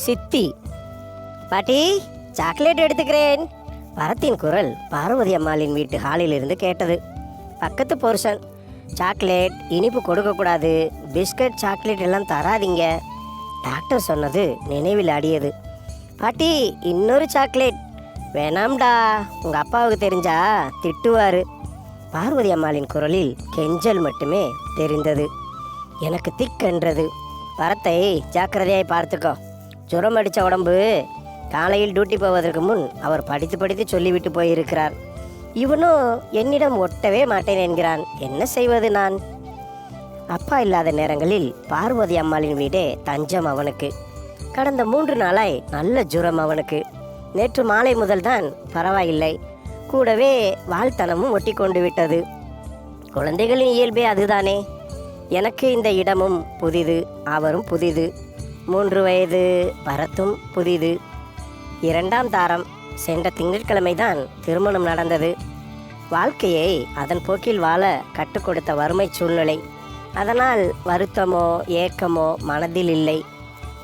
சித்தி. பாட்டி, சாக்லேட் எடுத்துக்கிறேன். பரத்தின் குரல் பார்வதி அம்மாளின் வீட்டு ஹாலில் இருந்து கேட்டது. பக்கத்து போர்ஷன். சாக்லேட் இனிப்பு கொடுக்கக்கூடாது, பிஸ்கட் சாக்லேட் எல்லாம் தராதிங்க. டாக்டர் சொன்னது நினைவில் ஆடியது. பாட்டி, இன்னொரு சாக்லேட். வேணாம்டா, உங்கள் அப்பாவுக்கு தெரிஞ்சா திட்டுவார். பார்வதி அம்மாளின் குரலில் கெஞ்சல் மட்டுமே தெரிந்தது. எனக்கு திக்கென்றது. பரத்தை ஜாக்கிரதையாய் பார்த்துக்கோ. ஜுரம் அடித்த உடம்பு. காலையில் டியூட்டி போவதற்கு முன் அவர் படித்து படித்து சொல்லிவிட்டு போயிருக்கிறார். இவனும் என்னிடம் ஒட்டவே மாட்டேன் என்கிறான். என்ன செய்வது நான்? அப்பா இல்லாத நேரங்களில் பார்வதி அம்மாளின் வீடே தஞ்சம் அவனுக்கு. கடந்த 3 நாளாய் நல்ல ஜுரம் அவனுக்கு. நேற்று மாலை முதல் தான் பரவாயில்லை. கூடவே வாழ்த்தனமும் ஒட்டி கொண்டு விட்டது. குழந்தைகளின் இயல்பே அதுதானே. எனக்கு இந்த இடமும் புதிது, அவரும் புதிது. 3 வயது பரத்தும் புதிது. 2ஆம் தாரம். சென்ற திங்கட்கிழமை தான் திருமணம் நடந்தது. வாழ்க்கையை அதன் போக்கில் வாழ கற்றுக் கொடுத்த வறுமை சூழ்நிலை. அதனால் வருத்தமோ ஏக்கமோ மனதில் இல்லை,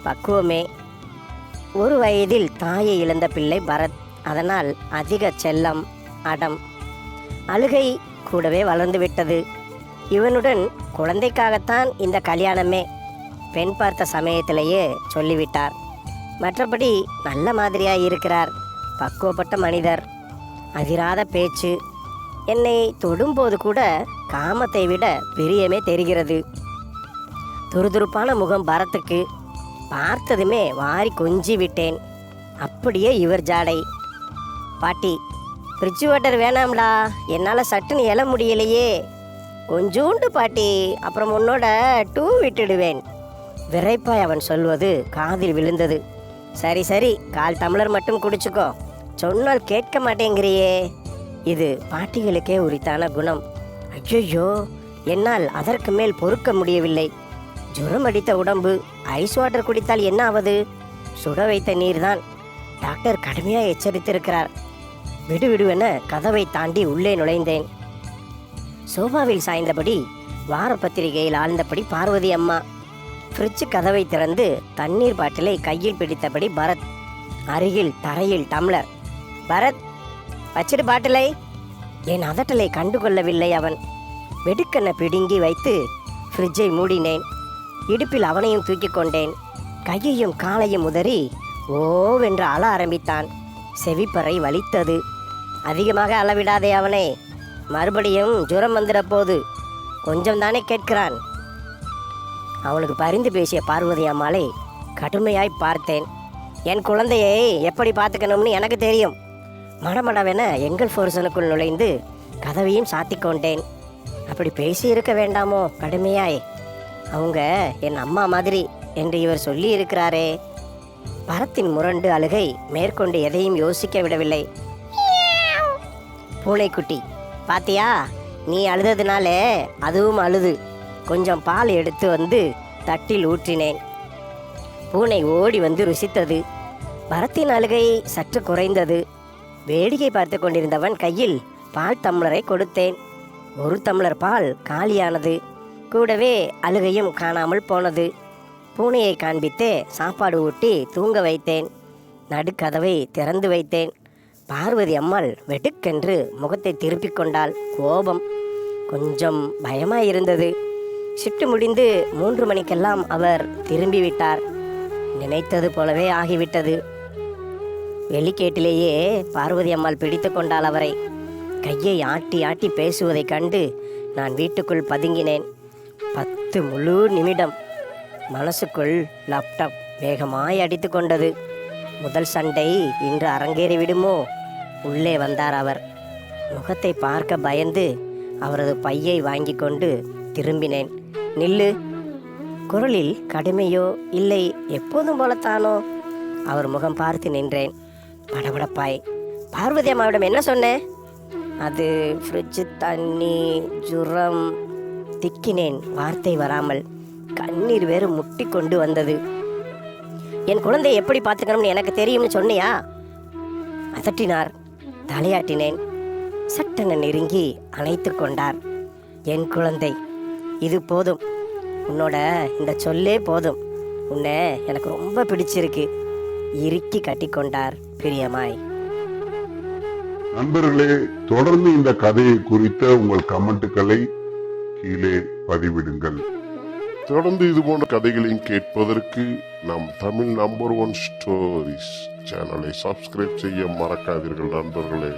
பக்குவமே. 1 வயதில் தாயை இழந்த பிள்ளை பரத். அதனால் அதிக செல்லம், அடம், அழுகை கூடவே வளர்ந்து விட்டது. இவனுடன் குழந்தைக்காகத்தான் இந்த கல்யாணமே. பெண் பார்த்த சமயத்திலேயே சொல்லிவிட்டார். மற்றபடி நல்ல மாதிரியாய் இருக்கிறார். பக்குவப்பட்ட மனிதர். அதிராத பேச்சு. என்னை தொடும்போது கூட காமத்தை விட பிரியமே தெரிகிறது. துருதுருப்பான முகம் பரத்துக்கு. பார்த்ததுமே வாரி கொஞ்சி விட்டேன். அப்படியே இவர் ஜாடை. பாட்டி, ஃப்ரிட்ஜ் வாட்டர் வேணாம்டா, என்னால் சட்டுன்னு எழ முடியலையே. கொஞ்சோண்டு பாட்டி, அப்புறம் உன்னோட 2 விட்டுடுவேன். விரைப்பாய் அவன் சொல்வது காதில் விழுந்தது. சரி சரி, 1/4 டம்ளர் மட்டும் குடிச்சுக்கோ. சொன்னால் கேட்க மாட்டேங்கிறியே. இது பாட்டிகளுக்கே உரித்தான குணம். ஐயோ, என்னால் அதற்கு மேல் பொறுக்க முடியவில்லை. ஜுரம் அடித்த உடம்பு. ஐஸ் வாட்டர் குடித்தால் என்ன ஆவது? சுட வைத்த நீர்தான். டாக்டர் கடுமையாக எச்சரித்திருக்கிறார். விடுவிடுவென கதவை தாண்டி உள்ளே நுழைந்தேன். சோபாவில் சாய்ந்தபடி வார பத்திரிகையில் ஆழ்ந்தபடி பார்வதி அம்மா. ஃப்ரிட்ஜ் கதவை திறந்து தண்ணீர் பாட்டிலை கையில் பிடித்தபடி பரத். அருகில் தரையில் டம்ளர். பரத், வச்சிரு பாட்டிலை. என் அதட்டலை கண்டுகொள்ளவில்லை அவன். வெடுக்கென பிடுங்கி வைத்து ஃப்ரிட்ஜை மூடினேன். இடுப்பில் அவனையும் தூக்கி கொண்டேன். கையையும் காலையும் உதறி ஓவென்று அழ ஆரம்பித்தான். செவிப்பறை வலித்தது. அதிகமாக அளவிடாதே அவனை. மறுபடியும் ஜுரம் வந்துட போது. கொஞ்சம் தானே கேட்கிறான். அவனுக்கு பரிந்து பேசிய பார்வதி அம்மாளை கடுமையாய் பார்த்தேன். என் குழந்தையை எப்படி பார்த்துக்கணும்னு எனக்கு தெரியும். மடமடவென எங்கள் போர்ஷனுக்குள் நுழைந்து கதவையும் சாத்திக்கொண்டேன். அப்படி பேசி இருக்க வேண்டாமோ கடுமையாய்? அவங்க என் அம்மா மாதிரி என்று இவர் சொல்லி இருக்கிறாரே. பரத்தின் முரண்டு அழுகை மேற்கொண்டு எதையும் யோசிக்க விடவில்லை. பூனைக்குட்டி, பாத்தியா, நீ அழுததுனாலே அதுவும் அழுது. கொஞ்சம் பால் எடுத்து வந்து தட்டில் ஊற்றினேன். பூனை ஓடி வந்து ருசித்தது. பரத்தின் அழுகை சற்று குறைந்தது. வேடிக்கை பார்த்து கொண்டிருந்தவன் கையில் பால் டம்ளரை கொடுத்தேன். 1 டம்ளர் பால் காலியானது. கூடவே அழுகையும் காணாமல் போனது. பூனையை காண்பித்தே சாப்பாடு ஊட்டி தூங்க வைத்தேன். நடுக்கதவை திறந்து வைத்தேன். பார்வதி அம்மாள் வெடுக்கென்று முகத்தை திருப்பிக் கொண்டாள். கோபம். கொஞ்சம் பயமாயிருந்தது. ஷிஃப்ட் முடிந்து 3 மணிக்கெல்லாம் அவர் திரும்பிவிட்டார். நினைத்தது போலவே ஆகிவிட்டது. வெளிக்கேட்டிலேயே பார்வதி அம்மாள் பிடித்து கொண்டாள் அவரை. கையை ஆட்டி ஆட்டி பேசுவதைக் கண்டு நான் வீட்டுக்குள் பதுங்கினேன். 10 முழு நிமிடம். மனசுக்குள் லேப்டாப் வேகமாய் அடித்து கொண்டது. முதல் சண்டை இன்று அரங்கேறி விடுமோ? உள்ளே வந்தார் அவர். முகத்தை பார்க்க பயந்து அவரது பையை வாங்கி கொண்டு திரும்பினேன். நில்லு. குரலில் கடுமையோ இல்லை எப்போதும் போலத்தானோ? அவர் முகம் பார்த்து நின்றேன். படபடப்பாய். பார்வதி அம்மாவிடம் என்ன சொன்னேன்? அது ஃப்ரிட்ஜு தண்ணி, ஜுரம். திக்கினேன் வார்த்தை வராமல். கண்ணீர் வேறு முட்டி கொண்டு வந்தது. என் குழந்தை எப்படி பார்த்துக்கணும்னு எனக்கு தெரியும்னு சொன்னியா? அதட்டினார். தலையாட்டினேன். சட்டென நெருங்கி அணைத்து கொண்டார். என் குழந்தை, இது போதும். உன்னோட இந்த சொல்லே போதும். உன்னை எனக்கு ரொம்ப பிடிச்சிருக்கு. இறுக்கி கட்டிக்கொண்டார் பிரியமாய். நண்பர்களே, தொடர்ந்து இந்த கதையை குறித்த உங்கள் கமெண்ட்டுகளை கீழே பதிவிடுங்கள். தொடர்ந்து இது போன்ற கதைகளையும் கேட்பதற்கு நம் தமிழ் நம்பர் 1 ஸ்டோரிஸ் சேனலை சப்ஸ்கிரைப் செய்ய மறக்காதீர்கள் நண்பர்களே.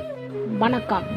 வணக்கம்.